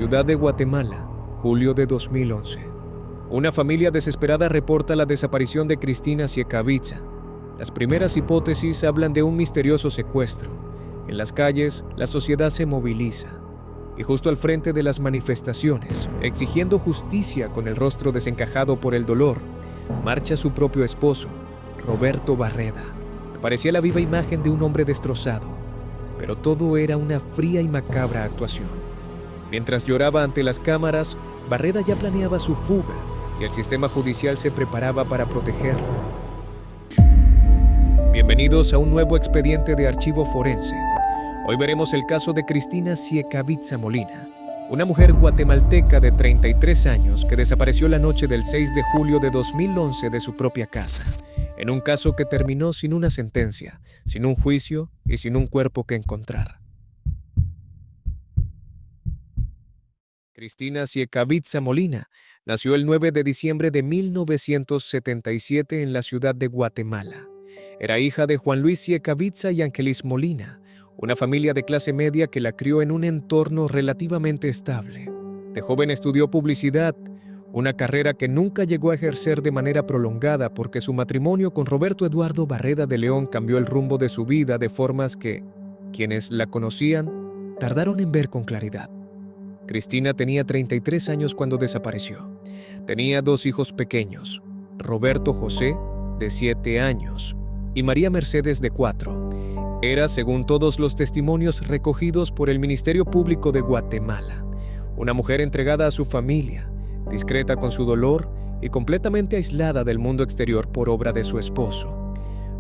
Ciudad de Guatemala, julio de 2011. Una familia desesperada reporta la desaparición de Cristina Siecavica. Las primeras hipótesis hablan de un misterioso secuestro. En las calles, la sociedad se moviliza. Y justo al frente de las manifestaciones, exigiendo justicia con el rostro desencajado por el dolor, marcha su propio esposo, Roberto Barreda. Parecía la viva imagen de un hombre destrozado, pero todo era una fría y macabra actuación. Mientras lloraba ante las cámaras, Barreda ya planeaba su fuga y el sistema judicial se preparaba para protegerlo. Bienvenidos a un nuevo expediente de archivo forense. Hoy veremos el caso de Cristina Siecavica Molina, una mujer guatemalteca de 33 años que desapareció la noche del 6 de julio de 2011 de su propia casa, en un caso que terminó sin una sentencia, sin un juicio y sin un cuerpo que encontrar. Cristina Siecavica Molina nació el 9 de diciembre de 1977 en la ciudad de Guatemala. Era hija de Juan Luis Siecavica y Ángelis Molina, una familia de clase media que la crió en un entorno relativamente estable. De joven estudió publicidad, una carrera que nunca llegó a ejercer de manera prolongada porque su matrimonio con Roberto Eduardo Barreda de León cambió el rumbo de su vida de formas que, quienes la conocían, tardaron en ver con claridad. Cristina tenía 33 años cuando desapareció. Tenía dos hijos pequeños, Roberto José, de 7 años, y María Mercedes, de 4. Era, según todos los testimonios recogidos por el Ministerio Público de Guatemala, una mujer entregada a su familia, discreta con su dolor y completamente aislada del mundo exterior por obra de su esposo.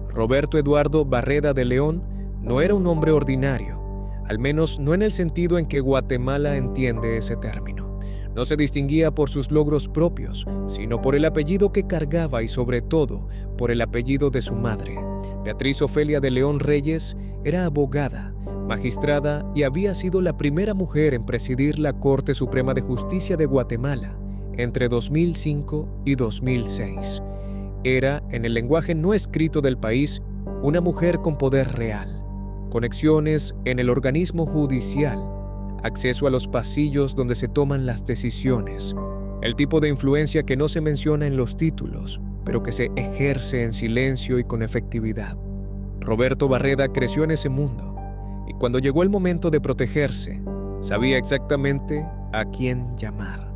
Roberto Eduardo Barreda de León no era un hombre ordinario, al menos no en el sentido en que Guatemala entiende ese término. No se distinguía por sus logros propios, sino por el apellido que cargaba y sobre todo por el apellido de su madre. Beatriz Ofelia de León Reyes era abogada, magistrada y había sido la primera mujer en presidir la Corte Suprema de Justicia de Guatemala entre 2005 y 2006. Era, en el lenguaje no escrito del país, una mujer con poder real, conexiones en el organismo judicial, acceso a los pasillos donde se toman las decisiones, el tipo de influencia que no se menciona en los títulos, pero que se ejerce en silencio y con efectividad. Roberto Barreda creció en ese mundo, y cuando llegó el momento de protegerse, sabía exactamente a quién llamar.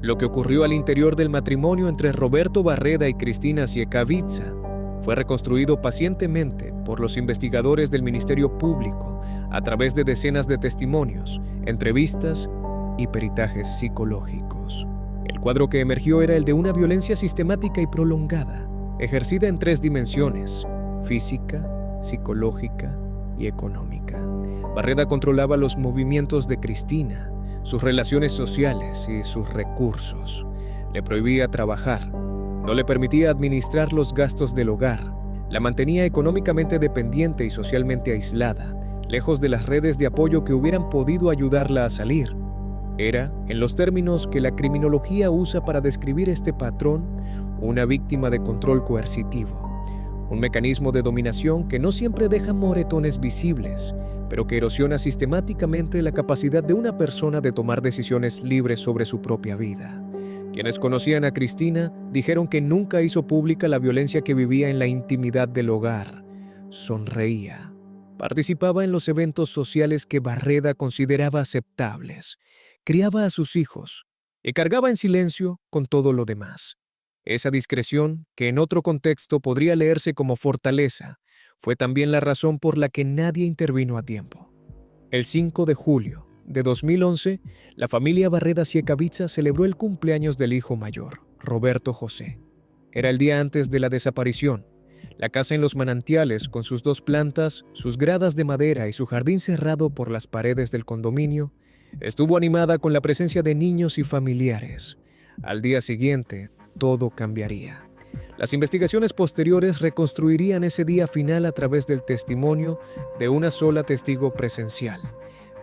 Lo que ocurrió al interior del matrimonio entre Roberto Barreda y Cristina Siecavica fue reconstruido pacientemente por los investigadores del Ministerio Público a través de decenas de testimonios, entrevistas y peritajes psicológicos. El cuadro que emergió era el de una violencia sistemática y prolongada, ejercida en 3 dimensiones: física, psicológica y económica. Barreda controlaba los movimientos de Cristina, sus relaciones sociales y sus recursos. Le prohibía trabajar, no le permitía administrar los gastos del hogar, la mantenía económicamente dependiente y socialmente aislada, lejos de las redes de apoyo que hubieran podido ayudarla a salir. Era, en los términos que la criminología usa para describir este patrón, una víctima de control coercitivo, un mecanismo de dominación que no siempre deja moretones visibles, pero que erosiona sistemáticamente la capacidad de una persona de tomar decisiones libres sobre su propia vida. Quienes conocían a Cristina dijeron que nunca hizo pública la violencia que vivía en la intimidad del hogar. Sonreía. Participaba en los eventos sociales que Barreda consideraba aceptables. Criaba a sus hijos y cargaba en silencio con todo lo demás. Esa discreción, que en otro contexto podría leerse como fortaleza, fue también la razón por la que nadie intervino a tiempo. El 5 de julio de 2011, la familia Barreda Siecavica celebró el cumpleaños del hijo mayor, Roberto José. Era el día antes de la desaparición. La casa en Los Manantiales, con sus 2 plantas, sus gradas de madera y su jardín cerrado por las paredes del condominio, estuvo animada con la presencia de niños y familiares. Al día siguiente, todo cambiaría. Las investigaciones posteriores reconstruirían ese día final a través del testimonio de una sola testigo presencial,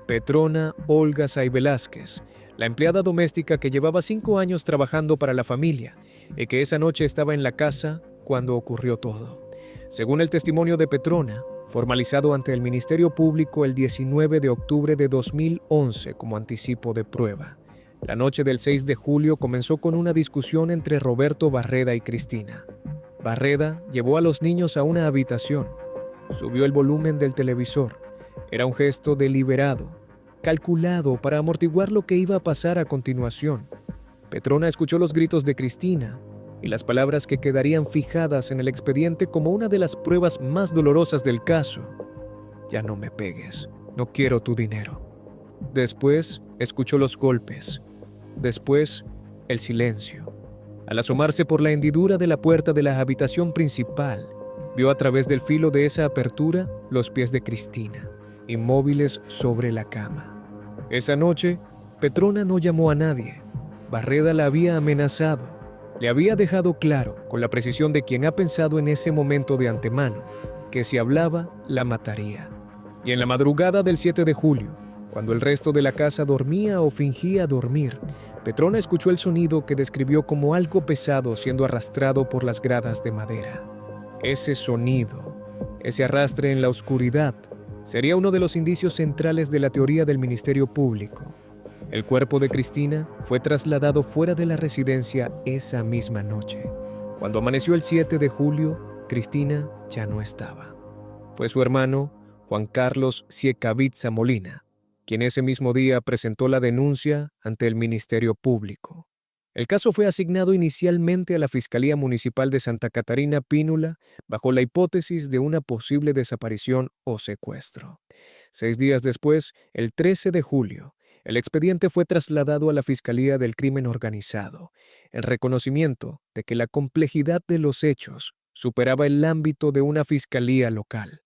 Petrona Olga Say Velázquez, la empleada doméstica que llevaba 5 años trabajando para la familia y que esa noche estaba en la casa cuando ocurrió todo. Según el testimonio de Petrona, formalizado ante el Ministerio Público el 19 de octubre de 2011 como anticipo de prueba. La noche del 6 de julio comenzó con una discusión entre Roberto Barreda y Cristina. Barreda llevó a los niños a una habitación, subió el volumen del televisor. Era un gesto deliberado, calculado para amortiguar lo que iba a pasar a continuación. Petrona escuchó los gritos de Cristina y las palabras que quedarían fijadas en el expediente como una de las pruebas más dolorosas del caso. Ya no me pegues, no quiero tu dinero. Después escuchó los golpes, después el silencio. Al asomarse por la hendidura de la puerta de la habitación principal, vio a través del filo de esa apertura los pies de Cristina, inmóviles sobre la cama. Esa noche, Petrona no llamó a nadie. Barreda la había amenazado. Le había dejado claro, con la precisión de quien ha pensado en ese momento de antemano, que si hablaba, la mataría. Y en la madrugada del 7 de julio, cuando el resto de la casa dormía o fingía dormir, Petrona escuchó el sonido que describió como algo pesado siendo arrastrado por las gradas de madera. Ese sonido, ese arrastre en la oscuridad, sería uno de los indicios centrales de la teoría del Ministerio Público. El cuerpo de Cristina fue trasladado fuera de la residencia esa misma noche. Cuando amaneció el 7 de julio, Cristina ya no estaba. Fue su hermano, Juan Carlos Siekavitza Molina, quien ese mismo día presentó la denuncia ante el Ministerio Público. El caso fue asignado inicialmente a la Fiscalía Municipal de Santa Catarina Pínula bajo la hipótesis de una posible desaparición o secuestro. 6 días después, el 13 de julio, el expediente fue trasladado a la Fiscalía del Crimen Organizado, en reconocimiento de que la complejidad de los hechos superaba el ámbito de una fiscalía local.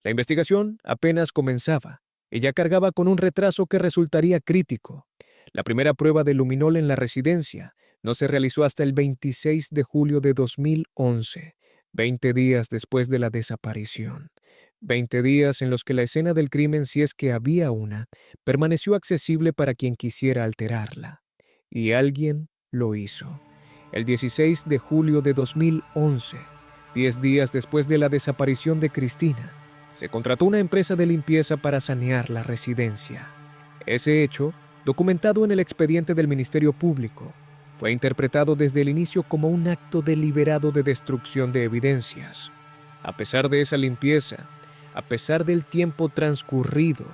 La investigación apenas comenzaba y ya cargaba con un retraso que resultaría crítico. La primera prueba de luminol en la residencia no se realizó hasta el 26 de julio de 2011, 20 días después de la desaparición. 20 días en los que la escena del crimen, si es que había una, permaneció accesible para quien quisiera alterarla. Y alguien lo hizo. El 16 de julio de 2011, 10 días después de la desaparición de Cristina, se contrató una empresa de limpieza para sanear la residencia. Ese hecho, documentado en el expediente del Ministerio Público, fue interpretado desde el inicio como un acto deliberado de destrucción de evidencias. A pesar de esa limpieza, a pesar del tiempo transcurrido,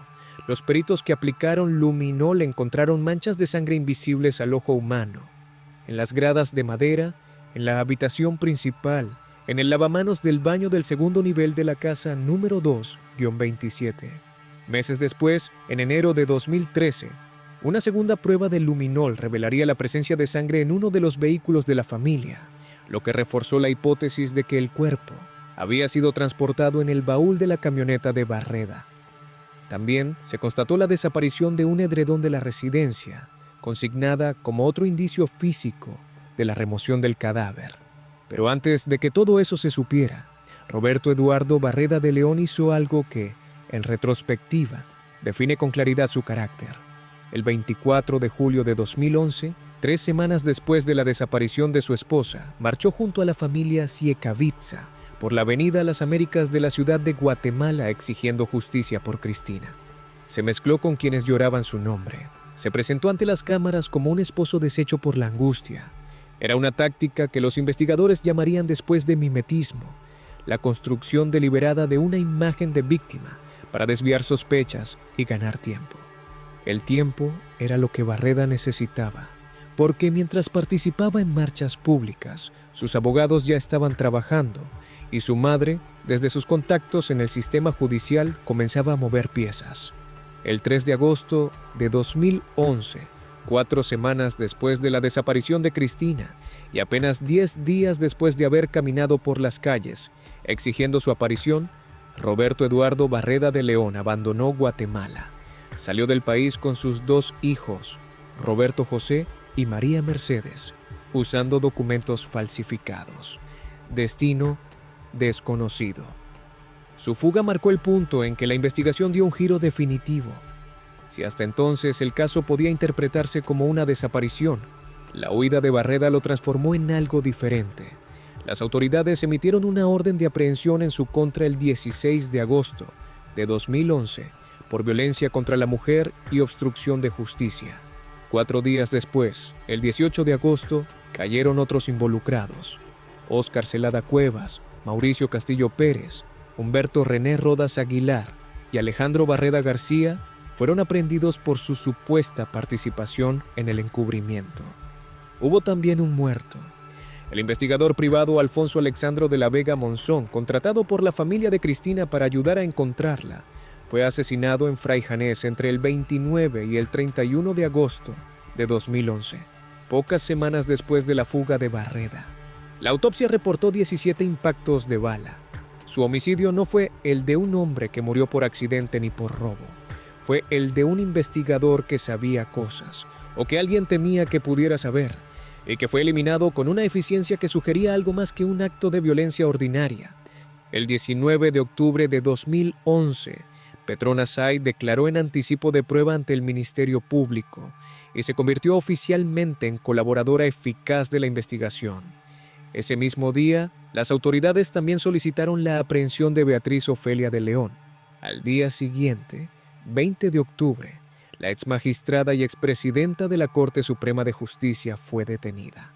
los peritos que aplicaron luminol encontraron manchas de sangre invisibles al ojo humano, en las gradas de madera, en la habitación principal, en el lavamanos del baño del segundo nivel de la casa número 2-27. Meses después, en enero de 2013, una segunda prueba de luminol revelaría la presencia de sangre en uno de los vehículos de la familia, lo que reforzó la hipótesis de que el cuerpo había sido transportado en el baúl de la camioneta de Barreda. También se constató la desaparición de un edredón de la residencia, consignada como otro indicio físico de la remoción del cadáver. Pero antes de que todo eso se supiera, Roberto Eduardo Barreda de León hizo algo que, en retrospectiva, define con claridad su carácter. El 24 de julio de 2011, 3 semanas después de la desaparición de su esposa, marchó junto a la familia Siekavitza por la avenida Las Américas de la ciudad de Guatemala exigiendo justicia por Cristina. Se mezcló con quienes lloraban su nombre. Se presentó ante las cámaras como un esposo deshecho por la angustia. Era una táctica que los investigadores llamarían después de mimetismo, la construcción deliberada de una imagen de víctima para desviar sospechas y ganar tiempo. El tiempo era lo que Barreda necesitaba, porque mientras participaba en marchas públicas, sus abogados ya estaban trabajando y su madre, desde sus contactos en el sistema judicial, comenzaba a mover piezas. El 3 de agosto de 2011, 4 semanas después de la desaparición de Cristina y apenas 10 días después de haber caminado por las calles exigiendo su aparición, Roberto Eduardo Barreda de León abandonó Guatemala. Salió del país con sus 2 hijos, Roberto José y María Mercedes, usando documentos falsificados. Destino desconocido. Su fuga marcó el punto en que la investigación dio un giro definitivo. Si hasta entonces el caso podía interpretarse como una desaparición, la huida de Barreda lo transformó en algo diferente. Las autoridades emitieron una orden de aprehensión en su contra el 16 de agosto de 2011 por violencia contra la mujer y obstrucción de justicia. 4 días después, el 18 de agosto, cayeron otros involucrados: Óscar Celada Cuevas, Mauricio Castillo Pérez, Humberto René Rodas Aguilar y Alejandro Barreda García fueron aprehendidos por su supuesta participación en el encubrimiento. Hubo también un muerto. El investigador privado Alfonso Alexandro de la Vega Monzón, contratado por la familia de Cristina para ayudar a encontrarla, fue asesinado en Fray Janés entre el 29 y el 31 de agosto de 2011, pocas semanas después de la fuga de Barreda. La autopsia reportó 17 impactos de bala. Su homicidio no fue el de un hombre que murió por accidente ni por robo. Fue el de un investigador que sabía cosas, o que alguien temía que pudiera saber, y que fue eliminado con una eficiencia que sugería algo más que un acto de violencia ordinaria. El 19 de octubre de 2011, Petrona Say declaró en anticipo de prueba ante el Ministerio Público y se convirtió oficialmente en colaboradora eficaz de la investigación. Ese mismo día, las autoridades también solicitaron la aprehensión de Beatriz Ofelia de León. Al día siguiente, 20 de octubre, la exmagistrada y expresidenta de la Corte Suprema de Justicia fue detenida.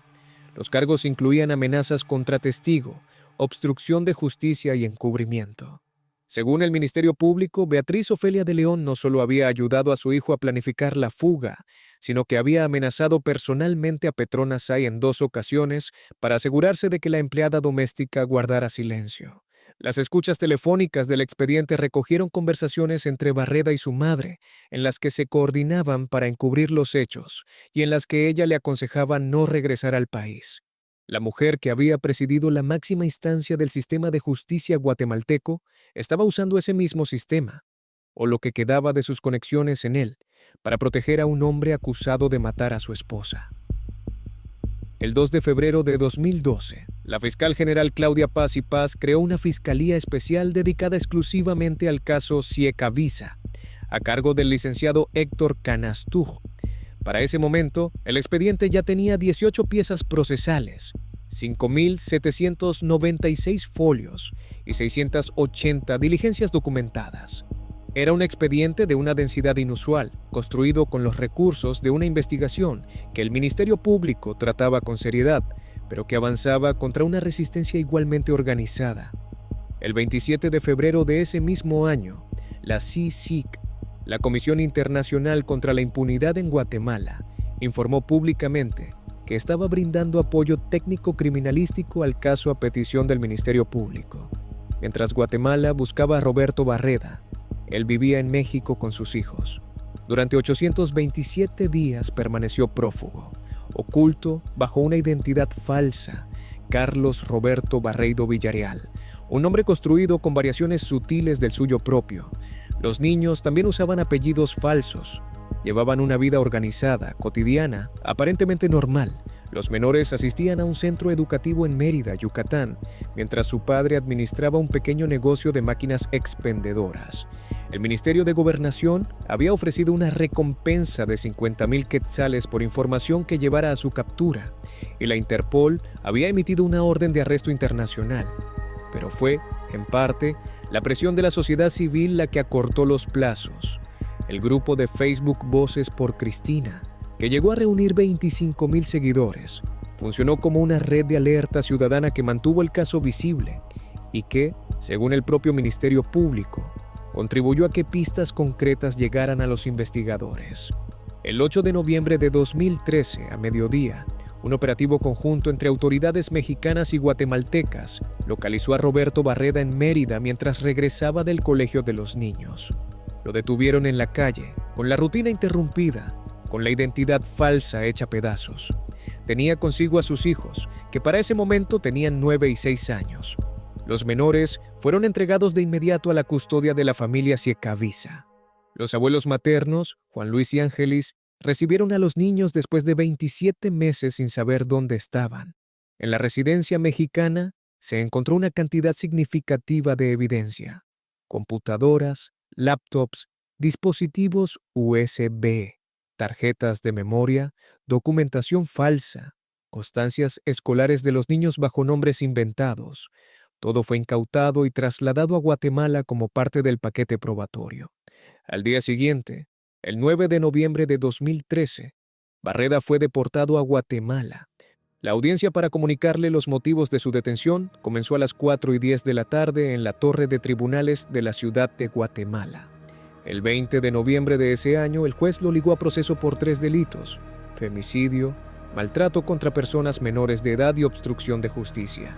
Los cargos incluían amenazas contra testigo, obstrucción de justicia y encubrimiento. Según el Ministerio Público, Beatriz Ofelia de León no solo había ayudado a su hijo a planificar la fuga, sino que había amenazado personalmente a Petrona Say en 2 ocasiones para asegurarse de que la empleada doméstica guardara silencio. Las escuchas telefónicas del expediente recogieron conversaciones entre Barreda y su madre, en las que se coordinaban para encubrir los hechos y en las que ella le aconsejaba no regresar al país. La mujer que había presidido la máxima instancia del sistema de justicia guatemalteco estaba usando ese mismo sistema, o lo que quedaba de sus conexiones en él, para proteger a un hombre acusado de matar a su esposa. El 2 de febrero de 2012, la fiscal general Claudia Paz y Paz creó una fiscalía especial dedicada exclusivamente al caso Siecavisa, a cargo del licenciado Héctor Canastuj. Para ese momento, el expediente ya tenía 18 piezas procesales, 5.796 folios y 680 diligencias documentadas. Era un expediente de una densidad inusual, construido con los recursos de una investigación que el Ministerio Público trataba con seriedad, pero que avanzaba contra una resistencia igualmente organizada. El 27 de febrero de ese mismo año, la CICIG, la Comisión Internacional contra la Impunidad en Guatemala, informó públicamente que estaba brindando apoyo técnico criminalístico al caso a petición del Ministerio Público. Mientras Guatemala buscaba a Roberto Barreda, él vivía en México con sus hijos. Durante 827 días permaneció prófugo, oculto bajo una identidad falsa, Carlos Roberto Barreido Villarreal, un nombre construido con variaciones sutiles del suyo propio. Los niños también usaban apellidos falsos. Llevaban una vida organizada, cotidiana, aparentemente normal. Los menores asistían a un centro educativo en Mérida, Yucatán, mientras su padre administraba un pequeño negocio de máquinas expendedoras. El Ministerio de Gobernación había ofrecido una recompensa de 50,000 quetzales por información que llevara a su captura, y la Interpol había emitido una orden de arresto internacional. Pero fue, en parte, la presión de la sociedad civil la que acortó los plazos. El grupo de Facebook Voces por Cristina, que llegó a reunir 25,000 seguidores, funcionó como una red de alerta ciudadana que mantuvo el caso visible y que, según el propio Ministerio Público, contribuyó a que pistas concretas llegaran a los investigadores. El 8 de noviembre de 2013, a mediodía, un operativo conjunto entre autoridades mexicanas y guatemaltecas localizó a Roberto Barreda en Mérida mientras regresaba del colegio de los niños. Lo detuvieron en la calle, con la rutina interrumpida, con la identidad falsa hecha pedazos. Tenía consigo a sus hijos, que para ese momento tenían 9 y 6 años. Los menores fueron entregados de inmediato a la custodia de la familia Siecavisa. Los abuelos maternos, Juan Luis y Ángelis, recibieron a los niños después de 27 meses sin saber dónde estaban. En la residencia mexicana se encontró una cantidad significativa de evidencia: computadoras, laptops, dispositivos USB, tarjetas de memoria, documentación falsa, constancias escolares de los niños bajo nombres inventados. Todo fue incautado y trasladado a Guatemala como parte del paquete probatorio. Al día siguiente, el 9 de noviembre de 2013, Barreda fue deportado a Guatemala. La audiencia para comunicarle los motivos de su detención comenzó a las 4:10 de la tarde en la torre de tribunales de la ciudad de Guatemala. El 20 de noviembre de ese año, el juez lo ligó a proceso por 3 delitos: femicidio, maltrato contra personas menores de edad y obstrucción de justicia.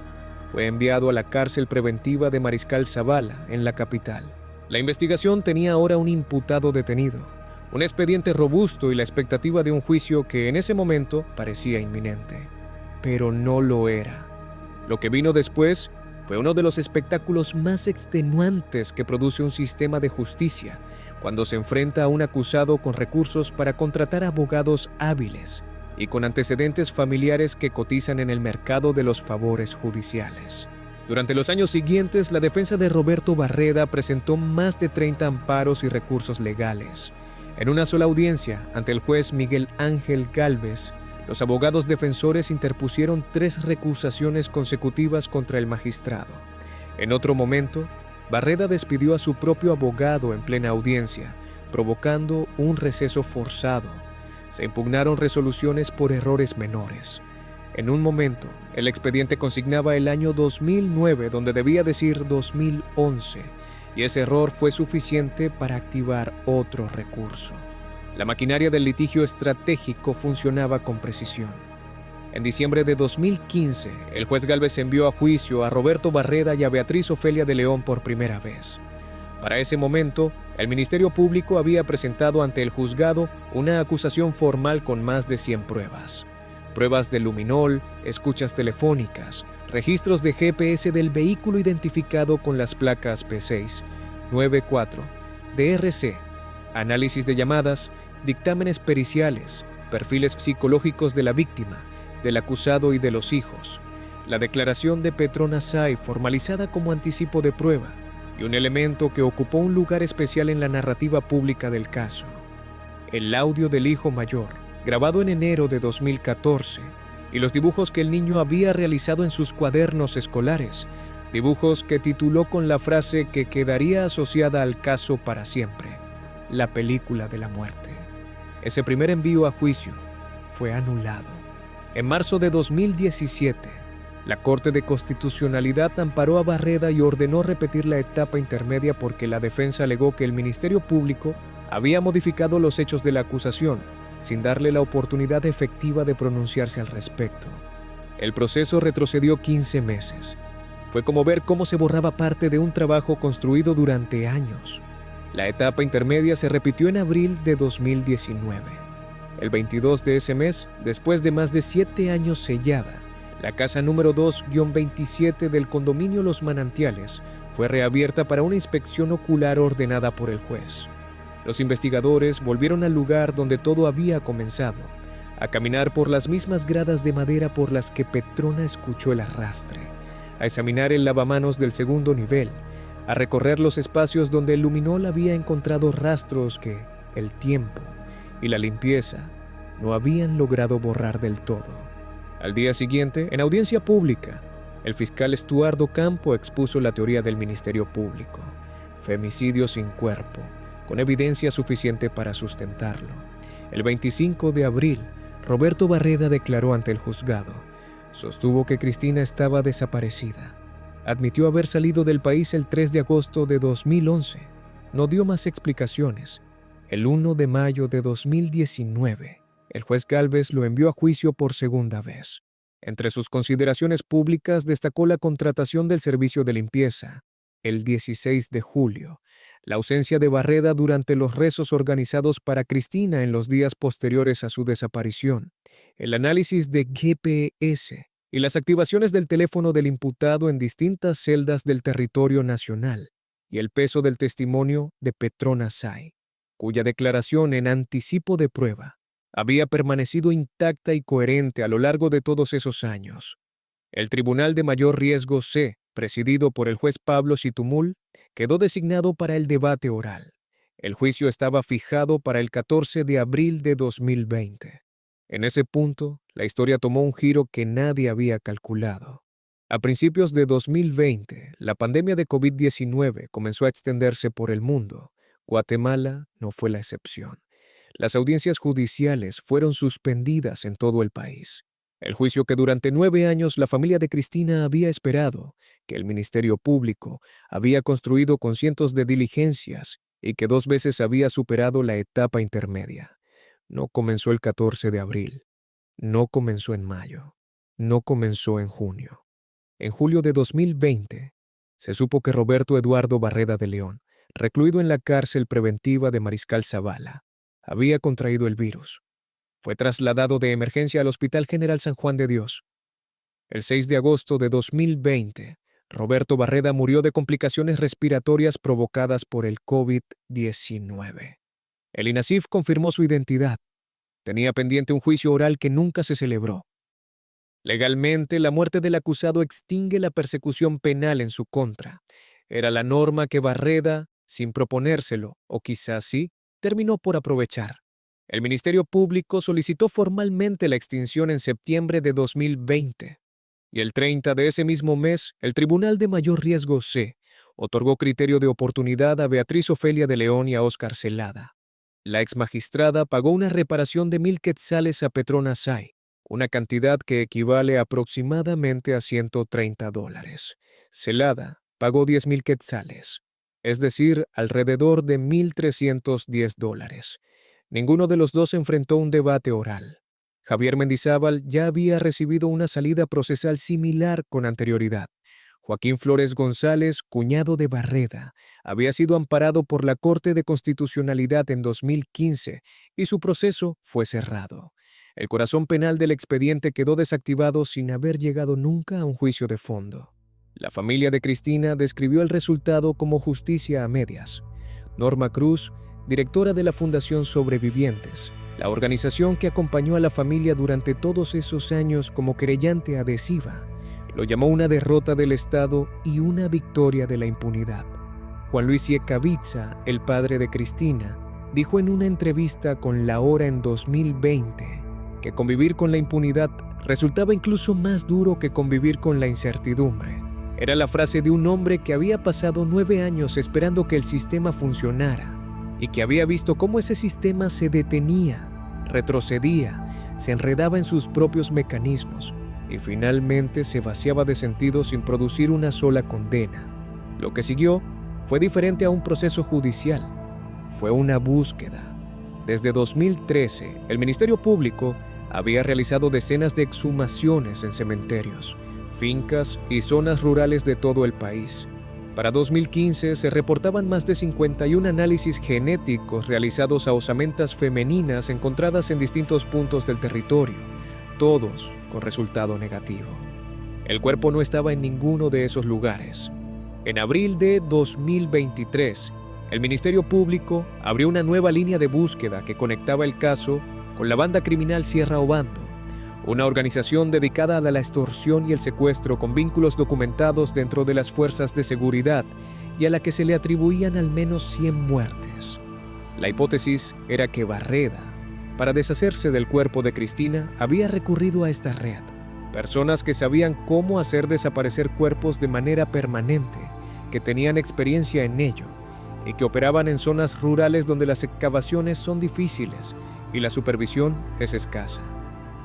Fue enviado a la cárcel preventiva de Mariscal Zavala, en la capital. La investigación tenía ahora un imputado detenido, un expediente robusto y la expectativa de un juicio que en ese momento parecía inminente. Pero no lo era. Lo que vino después fue uno de los espectáculos más extenuantes que produce un sistema de justicia cuando se enfrenta a un acusado con recursos para contratar abogados hábiles y con antecedentes familiares que cotizan en el mercado de los favores judiciales. Durante los años siguientes, la defensa de Roberto Barreda presentó más de 30 amparos y recursos legales. En una sola audiencia, ante el juez Miguel Ángel Gálvez, los abogados defensores interpusieron 3 recusaciones consecutivas contra el magistrado. En otro momento, Barreda despidió a su propio abogado en plena audiencia, provocando un receso forzado. Se impugnaron resoluciones por errores menores. En un momento, el expediente consignaba el año 2009, donde debía decir 2011, y ese error fue suficiente para activar otro recurso. La maquinaria del litigio estratégico funcionaba con precisión. En diciembre de 2015, el juez Gálvez envió a juicio a Roberto Barreda y a Beatriz Ofelia de León por primera vez. Para ese momento, el Ministerio Público había presentado ante el juzgado una acusación formal con más de 100 pruebas. Pruebas de luminol, escuchas telefónicas, registros de GPS del vehículo identificado con las placas P6, 94, DRC, análisis de llamadas, dictámenes periciales, perfiles psicológicos de la víctima, del acusado y de los hijos, la declaración de Petrona Say formalizada como anticipo de prueba y un elemento que ocupó un lugar especial en la narrativa pública del caso: el audio del hijo mayor, grabado en enero de 2014, y los dibujos que el niño había realizado en sus cuadernos escolares, dibujos que tituló con la frase que quedaría asociada al caso para siempre: la película de la muerte. Ese primer envío a juicio fue anulado. En marzo de 2017, la Corte de Constitucionalidad amparó a Barreda y ordenó repetir la etapa intermedia porque la defensa alegó que el Ministerio Público había modificado los hechos de la acusación sin darle la oportunidad efectiva de pronunciarse al respecto. El proceso retrocedió 15 meses. Fue como ver cómo se borraba parte de un trabajo construido durante años. La etapa intermedia se repitió en abril de 2019. El 22 de ese mes, después de más de 7 años sellada, la casa número 2-27 del condominio Los Manantiales fue reabierta para una inspección ocular ordenada por el juez. Los investigadores volvieron al lugar donde todo había comenzado, a caminar por las mismas gradas de madera por las que Petrona escuchó el arrastre, a examinar el lavamanos del segundo nivel, a recorrer los espacios donde el luminol había encontrado rastros que el tiempo y la limpieza no habían logrado borrar del todo. Al día siguiente, en audiencia pública, el fiscal Estuardo Campo expuso la teoría del Ministerio Público: femicidio sin cuerpo, con evidencia suficiente para sustentarlo. El 25 de abril, Roberto Barreda declaró ante el juzgado. Sostuvo que Cristina estaba desaparecida. Admitió haber salido del país el 3 de agosto de 2011. No dio más explicaciones. El 1 de mayo de 2019, el juez Gálvez lo envió a juicio por segunda vez. Entre sus consideraciones públicas destacó la contratación del servicio de limpieza. El 16 de julio, la ausencia de Barreda durante los rezos organizados para Cristina en los días posteriores a su desaparición, el análisis de GPS y las activaciones del teléfono del imputado en distintas celdas del territorio nacional, y el peso del testimonio de Petrona Say, cuya declaración en anticipo de prueba había permanecido intacta y coherente a lo largo de todos esos años. El Tribunal de Mayor Riesgo C, presidido por el juez Pablo Chitumul, quedó designado para el debate oral. El juicio estaba fijado para el 14 de abril de 2020. En ese punto, la historia tomó un giro que nadie había calculado. A principios de 2020, la pandemia de COVID-19 comenzó a extenderse por el mundo. Guatemala no fue la excepción. Las audiencias judiciales fueron suspendidas en todo el país. El juicio que durante 9 años la familia de Cristina había esperado, que el Ministerio Público había construido con cientos de diligencias y que 2 veces había superado la etapa intermedia. No comenzó el 14 de abril, no comenzó en mayo, no comenzó en junio. En julio de 2020, se supo que Roberto Eduardo Barreda de León, recluido en la cárcel preventiva de Mariscal Zavala, había contraído el virus. Fue trasladado de emergencia al Hospital General San Juan de Dios. El 6 de agosto de 2020, Roberto Barreda murió de complicaciones respiratorias provocadas por el COVID-19. El INASIF confirmó su identidad. Tenía pendiente un juicio oral que nunca se celebró. Legalmente, la muerte del acusado extingue la persecución penal en su contra. Era la norma que Barreda, sin proponérselo, o quizás sí, terminó por aprovechar. El Ministerio Público solicitó formalmente la extinción en septiembre de 2020. Y el 30 de ese mismo mes, el Tribunal de Mayor Riesgo C otorgó criterio de oportunidad a Beatriz Ofelia de León y a Óscar Celada. La exmagistrada pagó una reparación de 1,000 quetzales a Petrona Say, una cantidad que equivale aproximadamente a $130. Celada pagó 10,000 quetzales, es decir, alrededor de $1,310. Ninguno de los dos enfrentó un debate oral. Javier Mendizábal ya había recibido una salida procesal similar con anterioridad. Joaquín Flores González, cuñado de Barreda, había sido amparado por la Corte de Constitucionalidad en 2015 y su proceso fue cerrado. El corazón penal del expediente quedó desactivado sin haber llegado nunca a un juicio de fondo. La familia de Cristina describió el resultado como justicia a medias. Norma Cruz, directora de la Fundación Sobrevivientes, la organización que acompañó a la familia durante todos esos años como querellante adhesiva, lo llamó una derrota del Estado y una victoria de la impunidad. Juan Luis Cavitza, el padre de Cristina, dijo en una entrevista con La Hora en 2020 que convivir con la impunidad resultaba incluso más duro que convivir con la incertidumbre. Era la frase de un hombre que había pasado 9 años esperando que el sistema funcionara y que había visto cómo ese sistema se detenía, retrocedía, se enredaba en sus propios mecanismos y finalmente se vaciaba de sentido sin producir una sola condena. Lo que siguió fue diferente a un proceso judicial. Fue una búsqueda. Desde 2013, el Ministerio Público había realizado decenas de exhumaciones en cementerios, fincas y zonas rurales de todo el país. Para 2015 se reportaban más de 51 análisis genéticos realizados a osamentas femeninas encontradas en distintos puntos del territorio, todos con resultado negativo. El cuerpo no estaba en ninguno de esos lugares. En abril de 2023, el Ministerio Público abrió una nueva línea de búsqueda que conectaba el caso con la banda criminal Sierra Obando, una organización dedicada a la extorsión y el secuestro con vínculos documentados dentro de las fuerzas de seguridad y a la que se le atribuían al menos 100 muertes. La hipótesis era que Barreda, para deshacerse del cuerpo de Cristina, había recurrido a esta red. Personas que sabían cómo hacer desaparecer cuerpos de manera permanente, que tenían experiencia en ello y que operaban en zonas rurales donde las excavaciones son difíciles y la supervisión es escasa.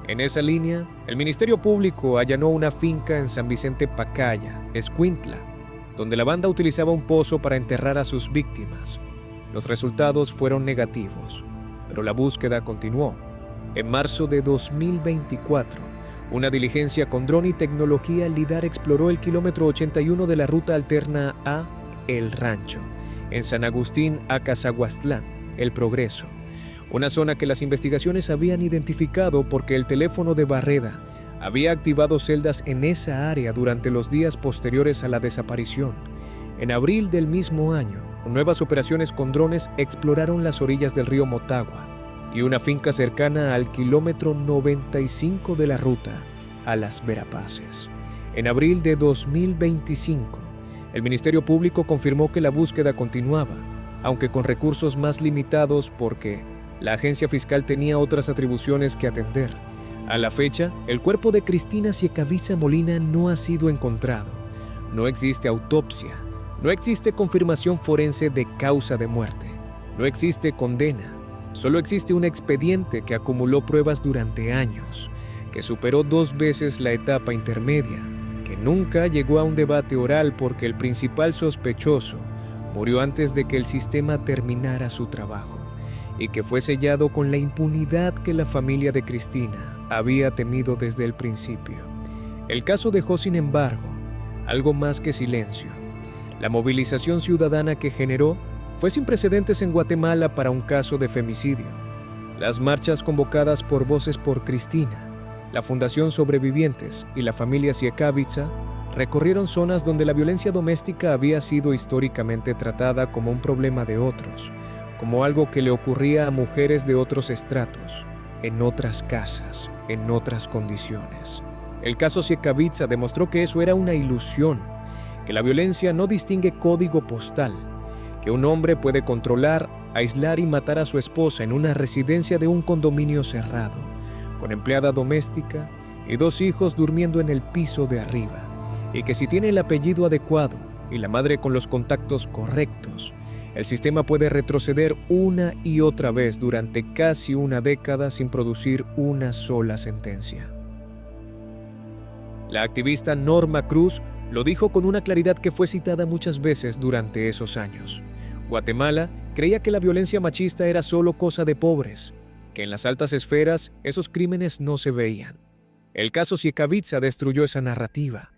En esa línea, el Ministerio Público allanó una finca en San Vicente Pacaya, Escuintla, donde la banda utilizaba un pozo para enterrar a sus víctimas. Los resultados fueron negativos, pero la búsqueda continuó. En marzo de 2024, una diligencia con dron y tecnología LIDAR exploró el kilómetro 81 de la ruta alterna a El Rancho, en San Agustín a Cazahuastlán, El Progreso, una zona que las investigaciones habían identificado porque el teléfono de Barreda había activado celdas en esa área durante los días posteriores a la desaparición. En abril del mismo año, nuevas operaciones con drones exploraron las orillas del río Motagua y una finca cercana al kilómetro 95 de la ruta a Las Verapaces. En abril de 2025, el Ministerio Público confirmó que la búsqueda continuaba, aunque con recursos más limitados porque La agencia fiscal tenía otras atribuciones que atender. A la fecha, el cuerpo de Cristina Siecavica Molina no ha sido encontrado. No existe autopsia. No existe confirmación forense de causa de muerte. No existe condena. Solo existe un expediente que acumuló pruebas durante años, que superó 2 veces la etapa intermedia, que nunca llegó a un debate oral porque el principal sospechoso murió antes de que el sistema terminara su trabajo, y que fue sellado con la impunidad que la familia de Cristina había temido desde el principio. El caso dejó, sin embargo, algo más que silencio. La movilización ciudadana que generó fue sin precedentes en Guatemala para un caso de femicidio. Las marchas convocadas por Voces por Cristina, la Fundación Sobrevivientes y la familia Siecavica recorrieron zonas donde la violencia doméstica había sido históricamente tratada como un problema de otros, como algo que le ocurría a mujeres de otros estratos, en otras casas, en otras condiciones. El caso Siecavica demostró que eso era una ilusión, que la violencia no distingue código postal, que un hombre puede controlar, aislar y matar a su esposa en una residencia de un condominio cerrado, con empleada doméstica y 2 hijos durmiendo en el piso de arriba, y que si tiene el apellido adecuado y la madre con los contactos correctos, el sistema puede retroceder una y otra vez durante casi una década sin producir una sola sentencia. La activista Norma Cruz lo dijo con una claridad que fue citada muchas veces durante esos años. Guatemala creía que la violencia machista era solo cosa de pobres, que en las altas esferas esos crímenes no se veían. El caso Siecavica destruyó esa narrativa.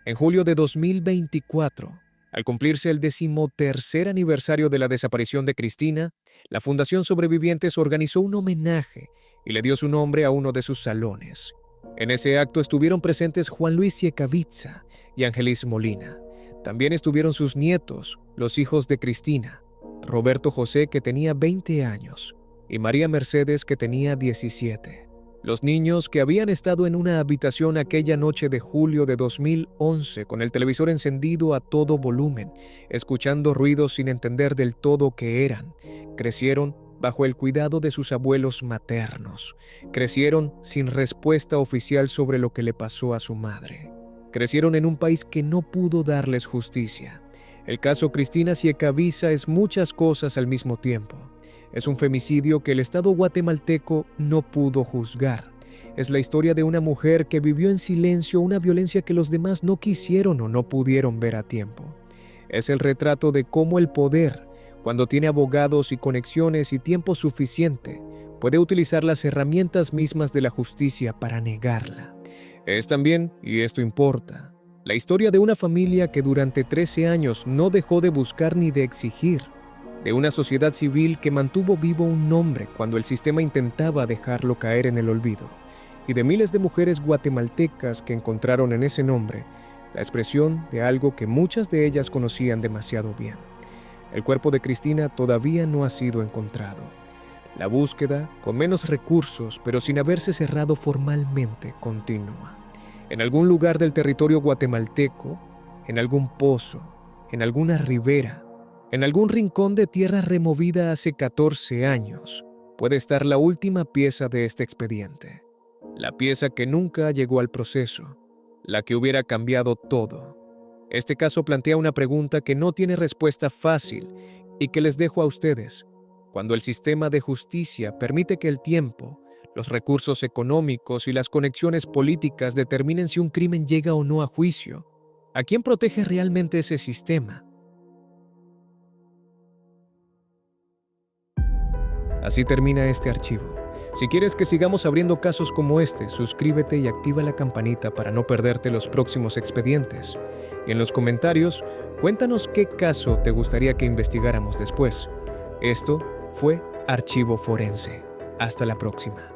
En julio de 2024, al cumplirse el 13º aniversario de la desaparición de Cristina, la Fundación Sobrevivientes organizó un homenaje y le dio su nombre a uno de sus salones. En ese acto estuvieron presentes Juan Luis Siecavica y Ángelis Molina. También estuvieron sus nietos, los hijos de Cristina, Roberto José, que tenía 20 años, y María Mercedes, que tenía 17. Los niños, que habían estado en una habitación aquella noche de julio de 2011 con el televisor encendido a todo volumen, escuchando ruidos sin entender del todo qué eran, crecieron bajo el cuidado de sus abuelos maternos. Crecieron sin respuesta oficial sobre lo que le pasó a su madre. Crecieron en un país que no pudo darles justicia. El caso Cristina Siecavica es muchas cosas al mismo tiempo. Es un femicidio que el Estado guatemalteco no pudo juzgar. Es la historia de una mujer que vivió en silencio una violencia que los demás no quisieron o no pudieron ver a tiempo. Es el retrato de cómo el poder, cuando tiene abogados y conexiones y tiempo suficiente, puede utilizar las herramientas mismas de la justicia para negarla. Es también, y esto importa, la historia de una familia que durante 13 años no dejó de buscar ni de exigir, de una sociedad civil que mantuvo vivo un nombre cuando el sistema intentaba dejarlo caer en el olvido, y de miles de mujeres guatemaltecas que encontraron en ese nombre la expresión de algo que muchas de ellas conocían demasiado bien. El cuerpo de Cristina todavía no ha sido encontrado. La búsqueda, con menos recursos, pero sin haberse cerrado formalmente, continúa. En algún lugar del territorio guatemalteco, en algún pozo, en alguna ribera, en algún rincón de tierra removida hace 14 años, puede estar la última pieza de este expediente. La pieza que nunca llegó al proceso, la que hubiera cambiado todo. Este caso plantea una pregunta que no tiene respuesta fácil y que les dejo a ustedes. Cuando el sistema de justicia permite que el tiempo, los recursos económicos y las conexiones políticas determinen si un crimen llega o no a juicio, ¿a quién protege realmente ese sistema? Así termina este archivo. Si quieres que sigamos abriendo casos como este, suscríbete y activa la campanita para no perderte los próximos expedientes. Y en los comentarios, cuéntanos qué caso te gustaría que investigáramos después. Esto fue Archivo Forense. Hasta la próxima.